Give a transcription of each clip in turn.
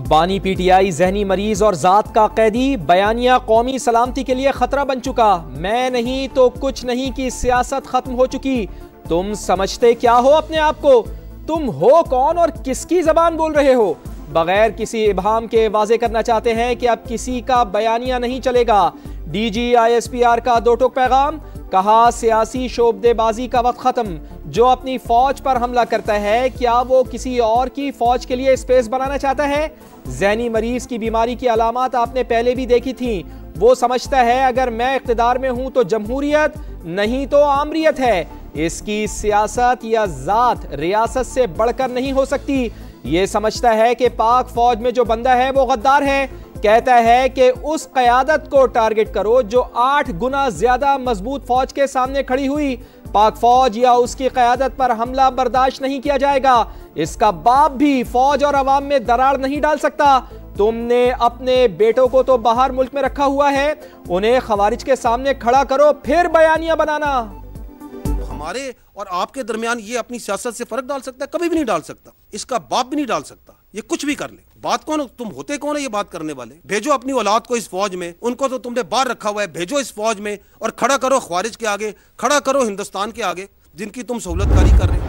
बानी पीटीआई जहनी मरीज और जात का कैदी, बयानिया कौमी सलामती के लिए खतरा बन चुका। मैं नहीं तो कुछ नहीं की सियासत खत्म हो चुकी। तुम समझते क्या हो अपने आप को? तुम हो कौन और किसकी जबान बोल रहे हो? बगैर किसी इबाहम के वाजे करना चाहते हैं कि अब किसी का बयानिया नहीं चलेगा। डीजी ISPR का दो टोक पैगाम, कहा सियासी शोबदेबाजी का वक्त खत्म। जो अपनी फौज पर हमला करता है, क्या वो किसी और की फौज के लिए स्पेस बनाना चाहता है? जहनी मरीज की बीमारी की अलामत आपने पहले भी देखी थी। वो समझता है अगर मैं इख्तिदार में हूं तो जमहूरियत, नहीं तो आमरियत है। इसकी सियासत या जात रियासत से बढ़कर नहीं हो सकती। ये समझता है कि पाक फौज में जो बंदा है वो गद्दार है। कहता है कि उस क़यादत को टारगेट करो जो 8 गुना ज्यादा मजबूत फौज के सामने खड़ी हुई। पाक फौज या उसकी क़यादत पर हमला बर्दाश्त नहीं किया जाएगा। इसका बाप भी फौज और अवाम में दरार नहीं डाल सकता। तुमने अपने बेटों को तो बाहर मुल्क में रखा हुआ है, उन्हें खवारिज के सामने खड़ा करो, फिर बयानिया बनाना। हमारे और आपके दरमियान ये अपनी सियासत से फर्क डाल सकता है? कभी भी नहीं डाल सकता। इसका बाप भी नहीं डाल सकता। ये कुछ भी कर ले। बात कौन, तुम होते कौन है ये बात करने वाले? भेजो अपनी औलाद को इस फौज में, उनको तो तुमने बाहर रखा हुआ है, भेजो इस फौज में और खड़ा करो ख्वारिज के आगे, खड़ा करो हिंदुस्तान के आगे जिनकी तुम सहूलतकारी कर रहे हो।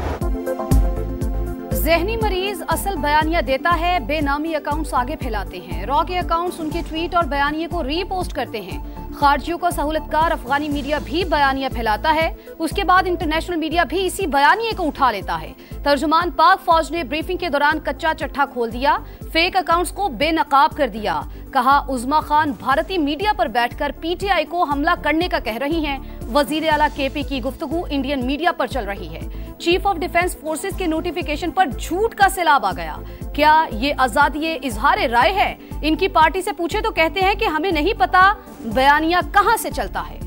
जहनी मरीज असल बयानिया देता है, बेनामी अकाउंट्स आगे फैलाते हैं। रॉ के अकाउंट्स उनके ट्वीट और बयानिए को रीपोस्ट करते हैं। खारजियों का सहूलतकार अफगानी मीडिया भी बयानिया फैलाता है, उसके बाद इंटरनेशनल मीडिया भी इसी बयानिए को उठा लेता है। तर्जुमान पाक फौज ने ब्रीफिंग के दौरान कच्चा चट्टा खोल दिया, फेक अकाउंट्स को बेनकाब कर दिया। कहा उज़्मा खान भारतीय मीडिया पर बैठकर PTI को हमला करने का कह रही हैं। वजीर आला KP की गुफ्तगू इंडियन मीडिया पर चल रही है। चीफ ऑफ डिफेंस फोर्सेस के नोटिफिकेशन पर झूठ का सैलाब आ गया। क्या ये आजादी इजहार राय है? इनकी पार्टी से पूछे तो कहते हैं कि हमें नहीं पता बयानिया कहां से चलता है।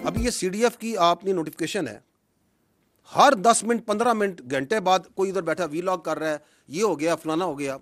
अभी ये CDF की आपने नोटिफिकेशन है, हर 10 मिनट 15 मिनट घंटे बाद कोई इधर बैठा वीलॉग कर रहा है, ये हो गया फलाना हो गया।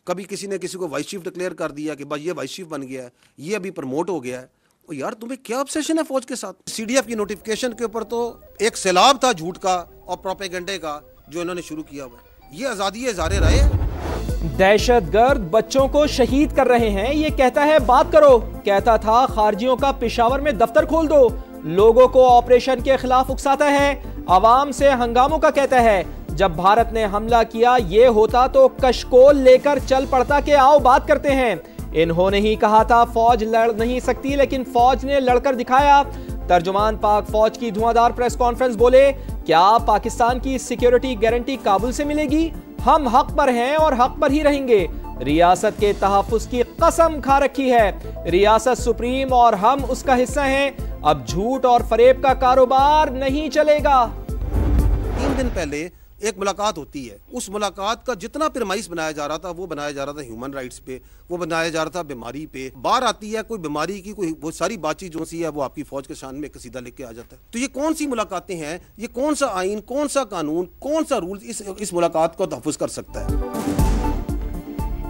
कभी किसी ने किसी को वाइस चीफ डिक्लेयर कर दिया कि भाई ये वाइस चीफ बन गया है, ये अभी प्रमोट हो गया है। और यार तुम्हें क्या ऑब्सेशन है फौज के साथ? CDF की नोटिफिकेशन के ऊपर तो एक सैलाब था झूठ का और प्रोपेगेंडे का जो इन्होंने शुरू किया हुआ है। ये आजादी इज़हार राय है। दहशतगर्द बच्चों को शहीद कर रहे हैं, ये कहता है बात करो। कहता था खारजियों का पेशावर में दफ्तर खोल दो। लोगों को ऑपरेशन के खिलाफ उकसाता है, अवाम से हंगामों का कहता है। जब भारत ने हमला किया ये होता तो कशकोल लेकर चल पड़ता कि आओ बात करते हैं। इन्होंने ही कहा था फौज लड़ नहीं सकती, लेकिन फौज ने लड़कर दिखाया। तर्जुमान पाक फौज की धुआंधार प्रेस कॉन्फ्रेंस बोले, क्या पाकिस्तान की सिक्योरिटी गारंटी काबुल से मिलेगी? हम हक पर हैं और हक पर ही रहेंगे। रियासत के तहफ्फुज़ की कसम खा रखी है। रियासत सुप्रीम और हम उसका हिस्सा हैं। अब झूठ और फरेब का कारोबार नहीं चलेगा। 3 दिन पहले एक मुलाकात होती है, उस मुलाकात का जितना पिरमाइश बनाया जा रहा था वो बनाया जा रहा था ह्यूमन राइट्स पे, वो बनाया जा रहा था बीमारी पे। बाहर आती है कोई बीमारी की कोई वो सारी बातचीत जो सी है वो आपकी फौज के शान में कसीदा लेके आ जाता है। तो ये कौन सी मुलाकातें हैं? ये कौन सा आइन, कौन सा कानून, कौन सा रूल इस मुलाकात को तहफ़्फ़ुज़ कर सकता है?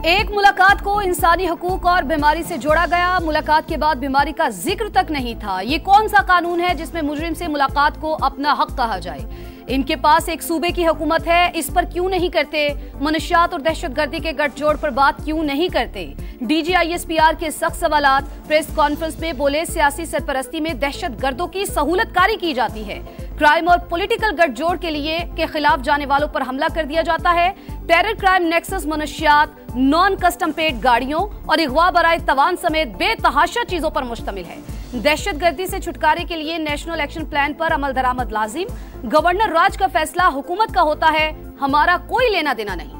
एक मुलाकात को इंसानी हकूक और बीमारी से जोड़ा गया, मुलाकात के बाद बीमारी का जिक्र तक नहीं था। ये कौन सा कानून है जिसमें मुजरिम से मुलाकात को अपना हक कहा जाए? इनके पास एक सूबे की हुकूमत है, इस पर क्यों नहीं करते? मनशियात और दहशतगर्दी के गठजोड़ पर बात क्यों नहीं करते? DG ISPR के सख्त सवालात। प्रेस कॉन्फ्रेंस में बोले सियासी सरपरस्ती में दहशतगर्दों की सहूलतकारी की जाती है। क्राइम और पॉलिटिकल गठजोड़ के खिलाफ जाने वालों पर हमला कर दिया जाता है। टेरर क्राइम नेक्सस मनशियात, नॉन कस्टम पेड गाड़ियों और अगवा बराए तवान समेत बेतहाशा चीजों पर मुश्तमिल है। दहशतगर्दी से छुटकारे के लिए नेशनल एक्शन प्लान पर अमल दरामद लाजिम। गवर्नर राज का फैसला हुकूमत का होता है, हमारा कोई लेना देना नहीं।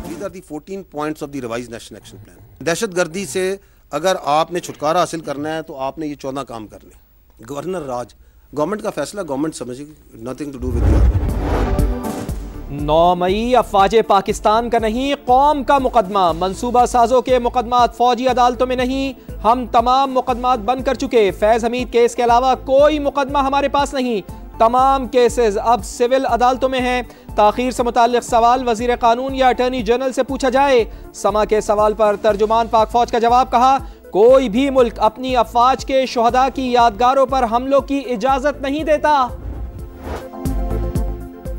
These are the 14 points of the revised national action plan. दहशतगर्दी से अगर आपने छुटकारा हासिल करना है तो आपने ये 14 काम करने। गवर्नर राज, गवर्नमेंट का फैसला गवर्नमेंट समझेगी, nothing to do with you. 9 मई अफवाजे पाकिस्तान का नहीं, कौम का मुकदमा। मंसूबा साजों के मुकदमात फौजी अदालतों में नहीं, हम तमाम मुकदमात बंद कर चुके। फैज हमीद केस के अलावा कोई मुकदमा हमारे पास नहीं। तमाम केसेस अब सिविल अदालतों में हैं। ताखीर से मुताल्लिक सवाल वजीर कानून या अटॉर्नी जनरल से पूछा जाए। समा के सवाल पर तर्जुमान पाक फौज का जवाब, कहा कोई भी मुल्क अपनी अफवाज के शुहदा की यादगारों पर हमलों की इजाजत नहीं देता।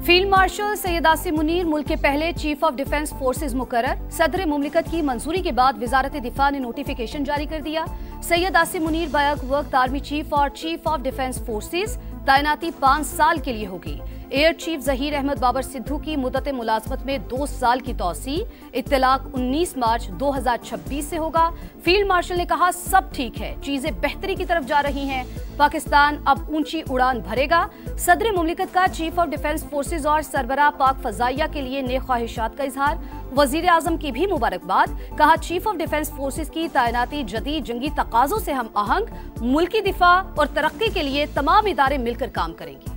फील्ड मार्शल सैयद आसिम मुनीर मुल्क के पहले चीफ ऑफ डिफेंस फोर्सेज मुकर्रर। सदर मुमलिकत की मंजूरी के बाद वजारत दिफा ने नोटिफिकेशन जारी कर दिया। सैयद आसिम मुनीर बैक वक्त आर्मी चीफ और चीफ ऑफ डिफेंस फोर्सेज तैनाती 5 साल के लिए होगी। एयर चीफ जहीर अहमद बाबर सिद्धू की मुद्दत मुलाजमत में 2 साल की तौसी। इत्तलाक 19 मार्च 2026 से होगा। फील्ड मार्शल ने कहा सब ठीक है, चीजें बेहतरी की तरफ जा रही हैं, पाकिस्तान अब ऊंची उड़ान भरेगा। सदर मुमलिकत का चीफ ऑफ डिफेंस फोर्सेज और सरबराह पाक फजाइया के लिए नेक ख्वाहिशात का इजहार। वजीर आजम की भी मुबारकबाद। कहा चीफ ऑफ डिफेंस फोर्सेज की तैनाती जदीद जंगी तकाजों से हम आहंग, मुल्की दिफा और तरक्की के लिए तमाम इदारे मिलकर काम करेंगे।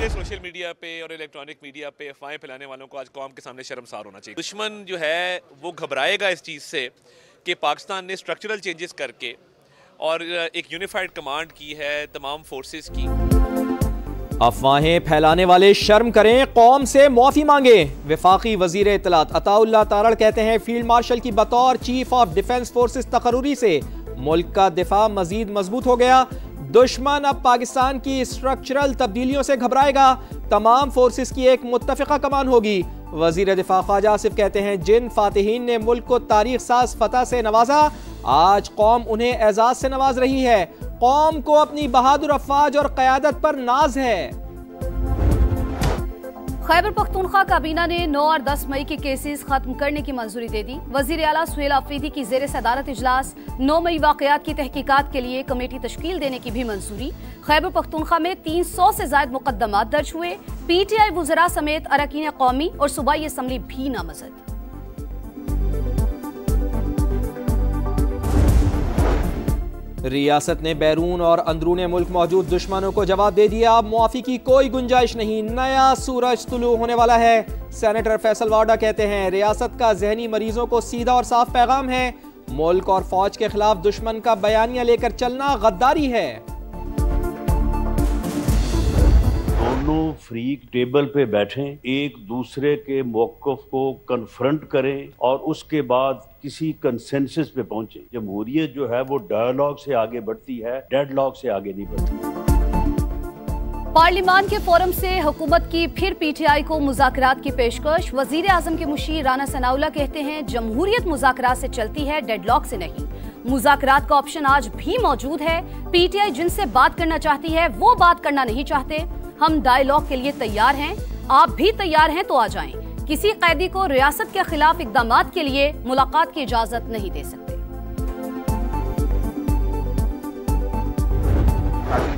सोशल मीडिया पे और इलेक्ट्रॉनिक मीडिया पे अफवाहें फैलाने वालों को आज कौम के सामने शर्मसार होना चाहिए। दुश्मन जो है वो घबराएगा इस चीज़ से कि पाकिस्तान ने स्ट्रक्चरल चेंजेस करके और एक यूनिफाइड कमांड की है तमाम फोर्सेस की। अफवाहें फैलाने वाले शर्म करें, कौम से माफी मांगे। वफाकी वजीर इत्तलात अताउल्लाह तारड़ कहते हैं फील्ड मार्शल की बतौर चीफ ऑफ डिफेंस फोर्सेस तकर्रुरी से मुल्क का दिफा मजीद मजबूत हो गया। दुश्मन अब पाकिस्तान की स्ट्रक्चरल तब्दीलियों से घबराएगा। तमाम फोर्सेस की एक मुत्तफिका कमान होगी। वजीर दिफा ख्वाजा आसिफ कहते हैं जिन फातिहीन ने मुल्क को तारीख साज फतह से नवाजा, आज कौम उन्हें एजाज से नवाज रही है। कौम को अपनी बहादुर अफवाज और क़यादत पर नाज है। खैबर पख्तूनख्वा काबीना ने 9 और 10 मई के केसेस खत्म करने की मंजूरी दे दी। वजीर आला सुहेल अफरीदी की जेर सदारत इजलास 9 मई वाकयात की तहकीकात के लिए कमेटी तश्कील देने की भी मंजूरी। खैबर पख्तूनख्वा में 300 से ज्यादा मुकदमात दर्ज हुए। PTI वुज़रा समेत अरकान कौमी और सूबाई असम्बली भी नामजद। रियासत ने बैरून और अंदरून मुल्क मौजूद दुश्मनों को जवाब दे दिया। अब मुआफी की कोई गुंजाइश नहीं, नया सूरज तुलू होने वाला है। सेनेटर फैसल वाडा कहते हैं रियासत का जहनी मरीजों को सीधा और साफ पैगाम है, मुल्क और फौज के खिलाफ दुश्मन का बयानिया लेकर चलना गद्दारी है। दोनों फ्रीक टेबल पे बैठें, एक दूसरे के मौक़िफ़ को कन्फ्रंट करें और उसके बाद किसी कंसेंसस पे पहुंचे। जमहूरियत जो है वो डायलॉग से आगे बढ़ती है, डेडलॉक से आगे नहीं बढ़ती। पार्लिमान के फोरम से हुकूमत की फिर PTI को मुज़ाकरात की पेशकश। वजीर आजम के मुशीर राना सनाउल्लाह कहते हैं जमहूरियत मुज़ाकरात से चलती है, डेडलॉक से नहीं। मुज़ाकरात का ऑप्शन आज भी मौजूद है। PTI जिनसे बात करना चाहती है वो बात करना नहीं चाहते। हम डायलॉग के लिए तैयार हैं, आप भी तैयार हैं तो आ जाएं। किसी कैदी को रियासत के खिलाफ इक़दामात के लिए मुलाकात की इजाजत नहीं दे सकते।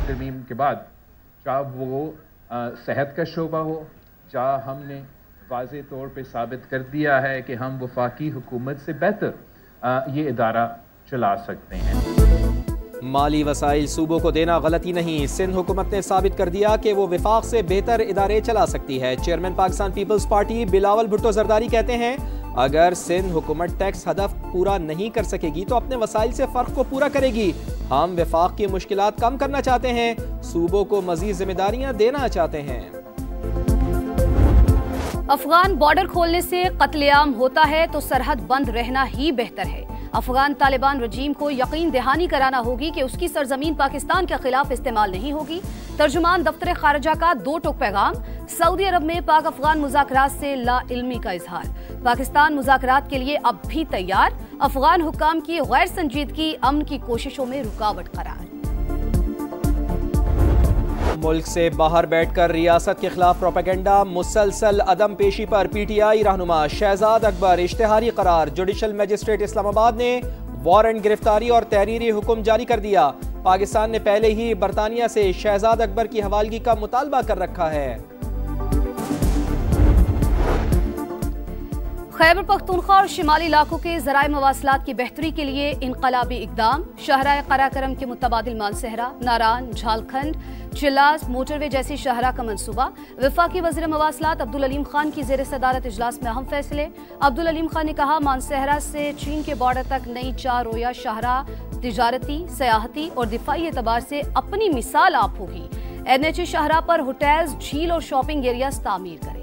तरमीम के बाद चाहे वो सेहत का शोबा हो, चाहे हमने वाज़े तौर पे साबित कर दिया है कि हम वफाकी हुकूमत से बेहतर ये इदारा चला सकते हैं। माली वसाइल सूबों को देना गलती नहीं, सिंध हुकूमत ने साबित कर दिया कि वो विफाक से बेहतर इदारे चला सकती है। चेयरमैन पाकिस्तान पीपल्स पार्टी बिलावल भुट्टो जरदारी कहते हैं अगर सिंध हुकूमत टैक्स हदफ पूरा नहीं कर सकेगी तो अपने वसाइल से फर्क को पूरा करेगी। हम विफाक की मुश्किलात कम करना चाहते हैं, सूबों को मजीद जिम्मेदारियां देना चाहते हैं। अफगान बॉर्डर खोलने से कत्लेआम होता है तो सरहद बंद रहना ही बेहतर है। अफगान तालिबान रजीम को यकीन दहानी कराना होगी कि उसकी सरजमीन पाकिस्तान के खिलाफ इस्तेमाल नहीं होगी। तर्जुमान दफ्तर खारजा का 2 टोक पैगाम। सऊदी अरब में पाक अफगान मुज़ाकरात से लाइल्मी का इजहार। पाकिस्तान मुज़ाकरात के लिए अब भी तैयार। अफगान हुक्काम की गैर संजीदगी अमन की कोशिशों में रुकावट करार। मुल्क से बाहर बैठकर रियासत के खिलाफ प्रोपेगेंडा, मुसलसल अदम पेशी पर PTI रहनुमा शहजाद अकबर इश्तिहारी करार। जुडिशल मजिस्ट्रेट इस्लामाबाद ने वारंट गिरफ्तारी और तहरीरी हुक्म जारी कर दिया। पाकिस्तान ने पहले ही बरतानिया से शहजाद अकबर की हवालगी का मुतालबा कर रखा है। खैबर पख्तूनख्वा और शिमाली इलाकों के ज़राए मवासलात की बेहतरी के लिए इनकलाबी इकदाम। शाहराए कराकरम के मुतबादिल मानसहरा, नारान, झालखंड, चिल्लास, मोटरवे जैसी शाहरा का मंसूबा। वफाकी वज़ीर मवासलात अब्दुल अलीम खान की ज़ेर सदारत इजलास में अहम फैसले। अब्दुल अलीम खान ने कहा, मानसहरा से चीन के बॉर्डर तक नई 4 रोया शाहरा तिजारती, सयाहती और दिफाई एतबार से अपनी मिसाल आप होगी। NH शाहरा पर होटल्स, झील और शॉपिंग एरियाज तामीर करें।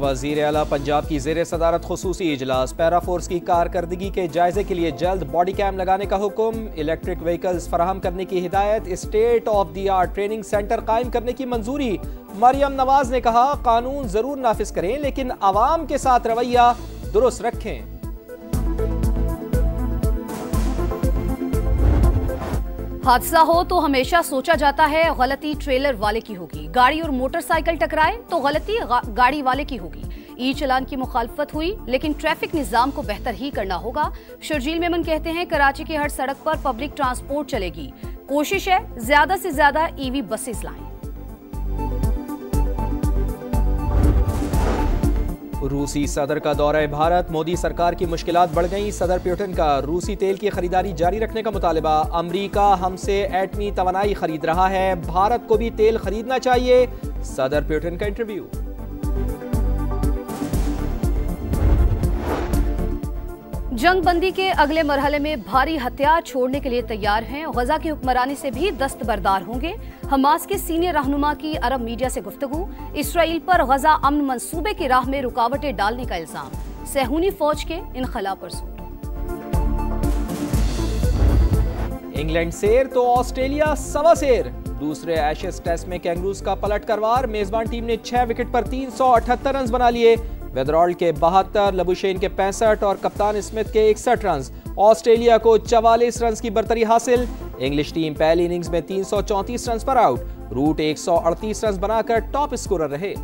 वज़ीर आला पंजाब की ज़ेर सदारत खुसूसी इजलास। पैराफोर्स की कारकर्दगी के जायजे के लिए जल्द बॉडी कैम लगाने का हुक्म। इलेक्ट्रिक व्हीकल्स फराहम करने की हिदायत। State of the art training centre कायम करने की मंजूरी। मरियम नवाज ने कहा, कानून जरूर नाफिज करें लेकिन अवाम के साथ रवैया दुरुस्त रखें। हादसा हो तो हमेशा सोचा जाता है गलती ट्रेलर वाले की होगी। गाड़ी और मोटरसाइकिल टकराए तो गलती गाड़ी वाले की होगी। ई चलान की मुखालफत हुई लेकिन ट्रैफिक निजाम को बेहतर ही करना होगा। शर्जील मेमन कहते हैं, कराची की हर सड़क पर पब्लिक ट्रांसपोर्ट चलेगी। कोशिश है ज्यादा से ज्यादा EV बसेस लाएं। रूसी सदर का दौरा भारत। मोदी सरकार की मुश्किलात बढ़ गईं। सदर पुतिन का रूसी तेल की खरीदारी जारी रखने का मुतालबा। अमरीका हमसे एटमी तवानाई खरीद रहा है, भारत को भी तेल खरीदना चाहिए। सदर पुतिन का इंटरव्यू। जंग बंदी के अगले मरहले में भारी हथियार छोड़ने के लिए तैयार हैं। गजा की हुक्मरानी से भी दस्तबरदार होंगे। हमास के सीनियर रहनुमा की अरब मीडिया से गुफ्तगू। इसराइल पर गजा अमन मंसूबे की राह में रुकावटें डालने का इल्जाम। सहूनी फौज के इनखला पर जोर। इंग्लैंड सेर तो ऑस्ट्रेलिया सवा सेर। दूसरे एशेज टेस्ट में कैंगरूज का पलटकरवार। मेजबान टीम ने 6 विकेट पर 378 रन बना लिए। वेदरॉल्ड के 72, लबुशेन के 65 और कप्तान स्मिथ के 61 रन। ऑस्ट्रेलिया को 44 रन की बर्तरी हासिल। इंग्लिश टीम पहली इनिंग्स में 334 रन पर आउट। रूट 138 रन बनाकर टॉप स्कोरर रहे।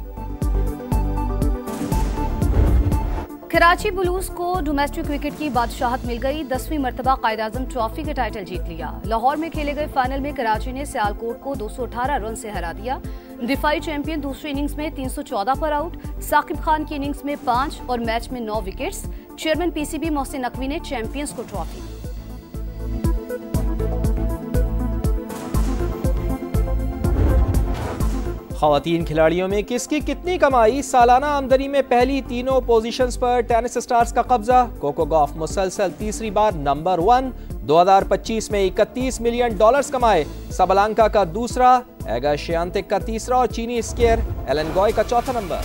कराची ब्लूज को डोमेस्टिक क्रिकेट की बादशाहत मिल गई। 10वीं मरतबा कायद-ए-आज़म ट्रॉफी का टाइटल जीत लिया। लाहौर में खेले गए फाइनल में कराची ने सियालकोट को 218 रन से हरा दिया। दिफाई चैंपियन दूसरी इनिंग्स में 314 पर आउट। साकिब खान की इनिंग्स में 5 और मैच में 9 wickets. Chairman PCB Mohsin Naqvi ने चैंपियंस को ट्रॉफी। खवातीन खिलाड़ियों में किसकी कितनी कमाई। सालाना आमदनी में पहली तीनों पोजीशंस पर टेनिस स्टार्स का कब्जा। कोको गॉफ मुसलसल तीसरी बार नंबर 1। 2025 में $31 मिलियन कमाए। सबलांका का दूसरा, एगा श्यान्तिक का तीसरा और चीनी स्कीयर एलन गॉय का चौथा नंबर।